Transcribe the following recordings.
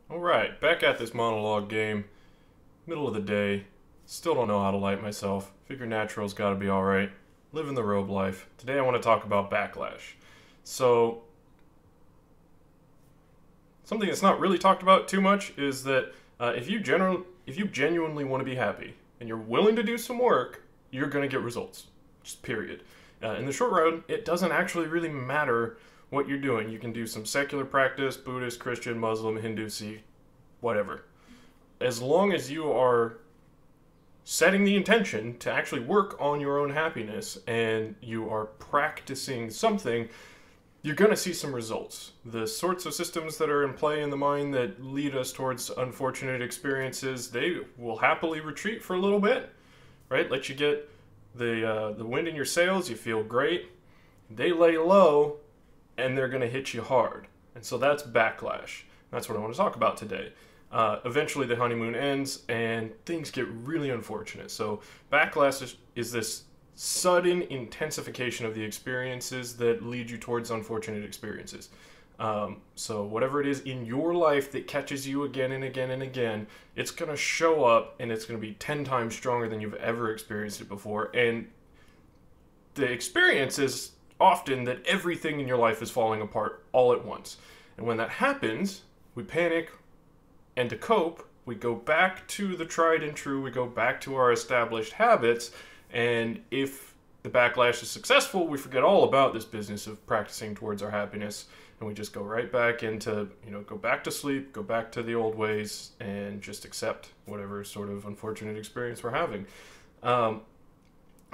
Alright, back at this monologue game. Middle of the day. Still don't know how to light myself. Figure natural's gotta be alright. Living the robe life. Today I want to talk about backlash. So, something that's not really talked about too much is that if you genuinely want to be happy and you're willing to do some work, you're gonna get results. Just period. In the short run, it doesn't actually really matter what you're doing. You can do some secular practice, Buddhist, Christian, Muslim, Hindu, Sikh, whatever. As long as you are setting the intention to actually work on your own happiness and you are practicing something, you're going to see some results. The sorts of systems that are in play in the mind that lead us towards unfortunate experiences, they will happily retreat for a little bit, right? Let you get the wind in your sails, you feel great. They lay low, and they're going to hit you hard. And so that's backlash. That's what I want to talk about today. Eventually the honeymoon ends and things get really unfortunate. So backlash is this sudden intensification of the experiences that lead you towards unfortunate experiences. So whatever it is in your life that catches you again and again and again, it's going to show up and it's going to be 10 times stronger than you've ever experienced it before. And the experience is often that everything in your life is falling apart all at once. And when that happens, we panic, and to cope, we go back to the tried and true, we go back to our established habits, and if the backlash is successful, we forget all about this business of practicing towards our happiness, and we just go right back into, go back to sleep, go back to the old ways, and just accept whatever sort of unfortunate experience we're having.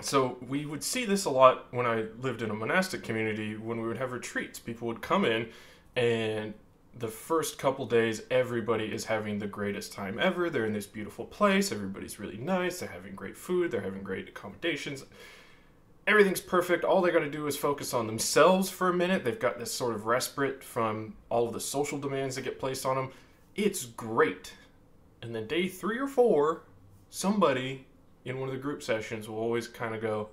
So we would see this a lot when I lived in a monastic community. When we would have retreats, people would come in, and the first couple days, everybody is having the greatest time ever. They're in this beautiful place. Everybody's really nice. They're having great food. They're having great accommodations. Everything's perfect. All they got to do is focus on themselves for a minute. They've got this sort of respite from all of the social demands that get placed on them. It's great. And then day 3 or 4, somebody in one of the group sessions will always kind of go,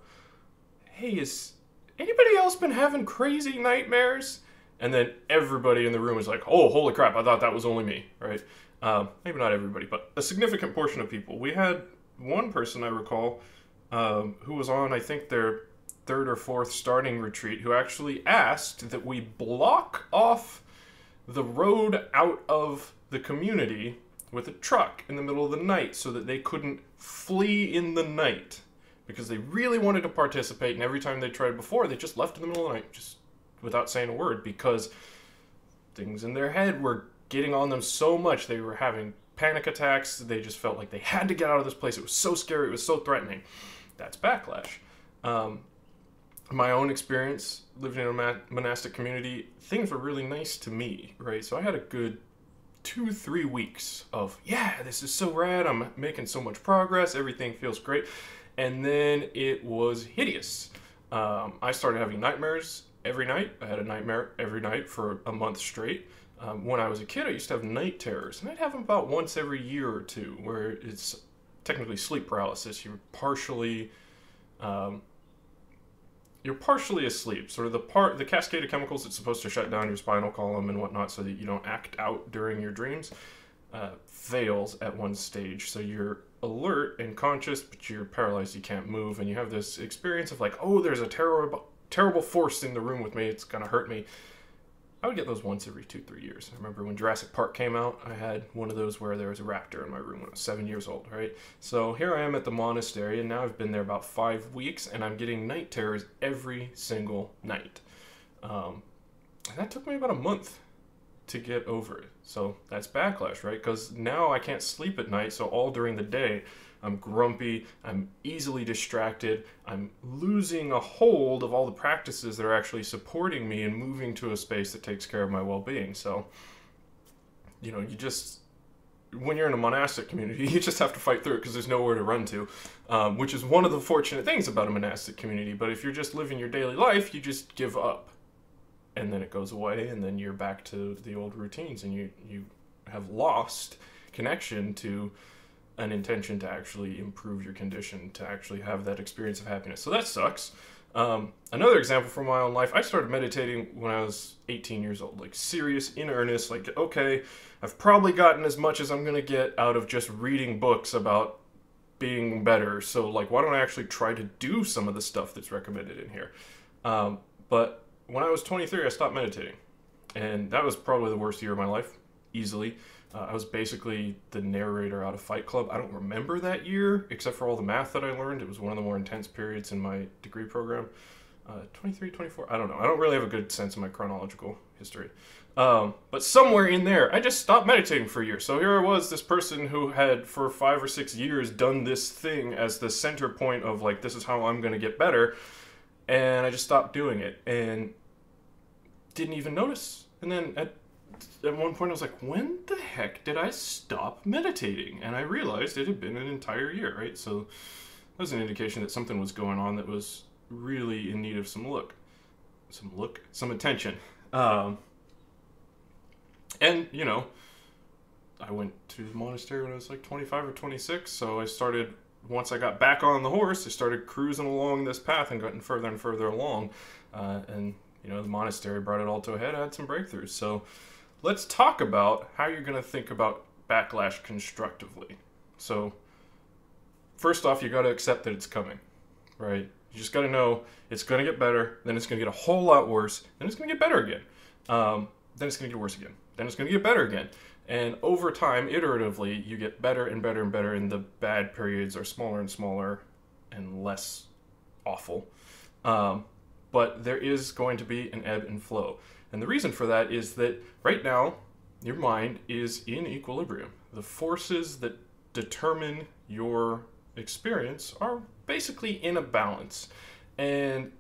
"Hey, has anybody else been having crazy nightmares?" And then everybody in the room is like, "Oh, holy crap, I thought that was only me," right? Maybe not everybody, but a significant portion of people. We had one person, I recall, who was on, I think, their 3rd or 4th starting retreat, who actually asked that we block off the road out of the community with a truck in the middle of the night so that they couldn't flee in the night, because they really wanted to participate, and every time they tried before, they just left in the middle of the night, just without saying a word, because things in their head were getting on them so much. They were having panic attacks. They just felt like they had to get out of this place. It was so scary. It was so threatening. That's backlash. My own experience living in a monastic community, things were really nice to me, right? So I had a good 2-3 weeks of, yeah, this is so rad. I'm making so much progress. Everything feels great. And then it was hideous. I started having nightmares every night. I had a nightmare every night for a month straight. When I was a kid, I used to have night terrors, and I'd have them about once every year or two, where it's technically sleep paralysis. You're partially asleep. Sort of the cascade of chemicals that's supposed to shut down your spinal column and whatnot, so that you don't act out during your dreams, fails at one stage. So you're alert and conscious, but you're paralyzed. You can't move, and you have this experience of like, oh, there's a terrible force in the room with me, it's gonna hurt me. I would get those once every 2-3 years. I remember when Jurassic Park came out, I had one of those where there was a raptor in my room when I was 7 years old, right? So here I am at the monastery, and now I've been there about 5 weeks, and I'm getting night terrors every single night. And that took me about a month to get over it. So that's backlash, right? Because now I can't sleep at night, so all during the day, I'm grumpy, I'm easily distracted, I'm losing a hold of all the practices that are actually supporting me and moving to a space that takes care of my well-being. So, when you're in a monastic community, you just have to fight through it because there's nowhere to run to, which is one of the fortunate things about a monastic community. But if you're just living your daily life, you just give up. And then it goes away, and then you're back to the old routines, and you have lost connection to an intention to actually improve your condition, to actually have that experience of happiness. So that sucks. Another example from my own life, I started meditating when I was 18 years old, like serious, in earnest, like, okay, I've probably gotten as much as I'm going to get out of just reading books about being better. So, like, why don't I actually try to do some of the stuff that's recommended in here? But when I was 23, I stopped meditating. And that was probably the worst year of my life, easily. I was basically the narrator out of Fight Club. I don't remember that year, except for all the math that I learned. It was one of the more intense periods in my degree program. 23, 24, I don't know. I don't really have a good sense of my chronological history. But somewhere in there, I just stopped meditating for a year. So here I was, this person who had for 5 or 6 years done this thing as the center point of, like, this is how I'm going to get better. And I just stopped doing it and didn't even notice. And then at one point I was like, when the heck did I stop meditating? And I realized it had been an entire year, right? So that was an indication that something was going on that was really in need of some attention. And, you know, I went to the monastery when I was like 25 or 26, so I started, once I got back on the horse, I started cruising along this path and getting further and further along. And, you know, the monastery brought it all to a head. I had some breakthroughs. So let's talk about how you're going to think about backlash constructively. So first off, you got to accept that it's coming, right? You just got to know it's going to get better, then it's going to get a whole lot worse, then it's going to get better again. Then it's going to get worse again. Then it's going to get better again. And over time, iteratively, you get better and better and better, and the bad periods are smaller and smaller and less awful. But there is going to be an ebb and flow. And the reason for that is that right now, your mind is in equilibrium. The forces that determine your experience are basically in a balance. And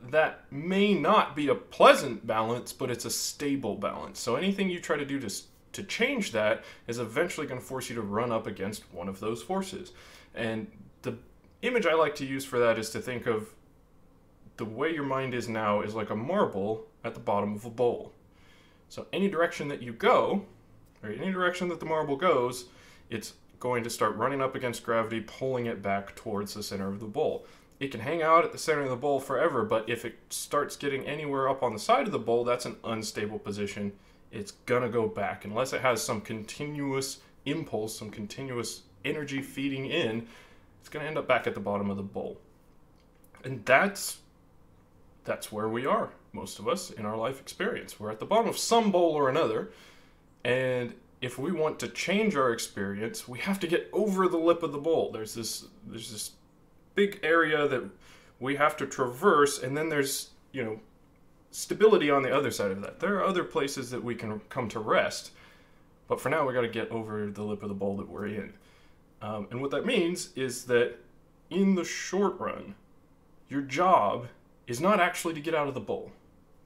that may not be a pleasant balance, but it's a stable balance. So anything you try to do to change that is eventually going to force you to run up against one of those forces. And the image I like to use for that is to think of the way your mind is now is like a marble at the bottom of a bowl. So any direction that you go, or any direction that the marble goes, it's going to start running up against gravity, pulling it back towards the center of the bowl. It can hang out at the center of the bowl forever, but if it starts getting anywhere up on the side of the bowl, that's an unstable position. It's gonna go back unless it has some continuous impulse, some continuous energy feeding in. It's gonna end up back at the bottom of the bowl. And that's where we are, most of us, in our life experience. We're at the bottom of some bowl or another, and if we want to change our experience, we have to get over the lip of the bowl. There's this big area that we have to traverse, and then there's, you know, stability on the other side of that. There are other places that we can come to rest, but for now we got to get over the lip of the bowl that we're in. And what that means is that in the short run, your job is not actually to get out of the bowl.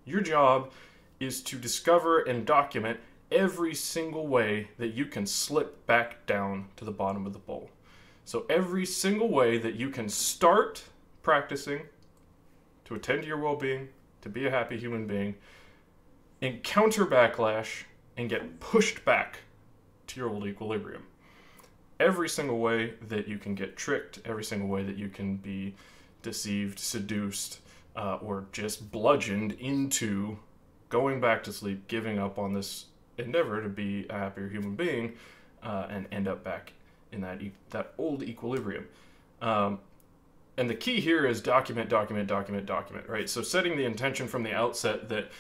Your job is to discover and document every single way that you can slip back down to the bottom of the bowl. So every single way that you can start practicing to attend to your well-being, to be a happy human being, encounter backlash, and get pushed back to your old equilibrium. Every single way that you can get tricked, every single way that you can be deceived, seduced, or just bludgeoned into going back to sleep, giving up on this endeavor to be a happier human being, and end up back in that old equilibrium. And the key here is document, right? So setting the intention from the outset that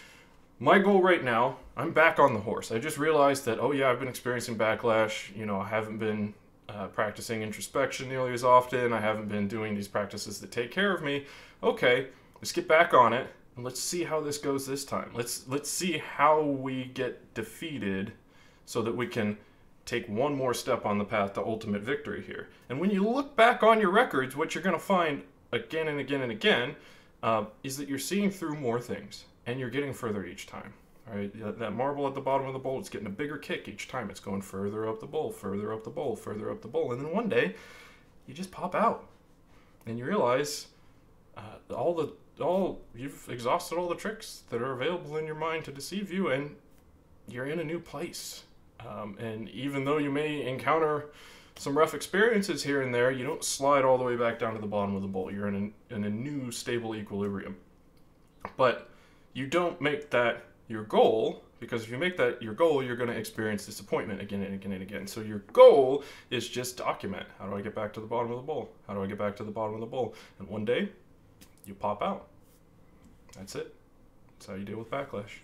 my goal right now, I'm back on the horse. I just realized that, oh yeah, I've been experiencing backlash. You know, I haven't been practicing introspection nearly as often. I haven't been doing these practices that take care of me. Okay, let's get back on it and let's see how this goes this time. Let's see how we get defeated so that we can take one more step on the path to ultimate victory here. And when you look back on your records, what you're going to find again and again and again is that you're seeing through more things and you're getting further each time. All right, that marble at the bottom of the bowl, it's getting a bigger kick each time. It's going further up the bowl, further up the bowl, further up the bowl. And then one day, you just pop out and you realize you've exhausted all the tricks that are available in your mind to deceive you, and you're in a new place. And even though you may encounter some rough experiences here and there, you don't slide all the way back down to the bottom of the bowl. You're in a new stable equilibrium. But you don't make that your goal, because if you make that your goal, you're going to experience disappointment again and again and again. So your goal is just document. How do I get back to the bottom of the bowl? How do I get back to the bottom of the bowl? And one day, you pop out. That's it. That's how you deal with backlash.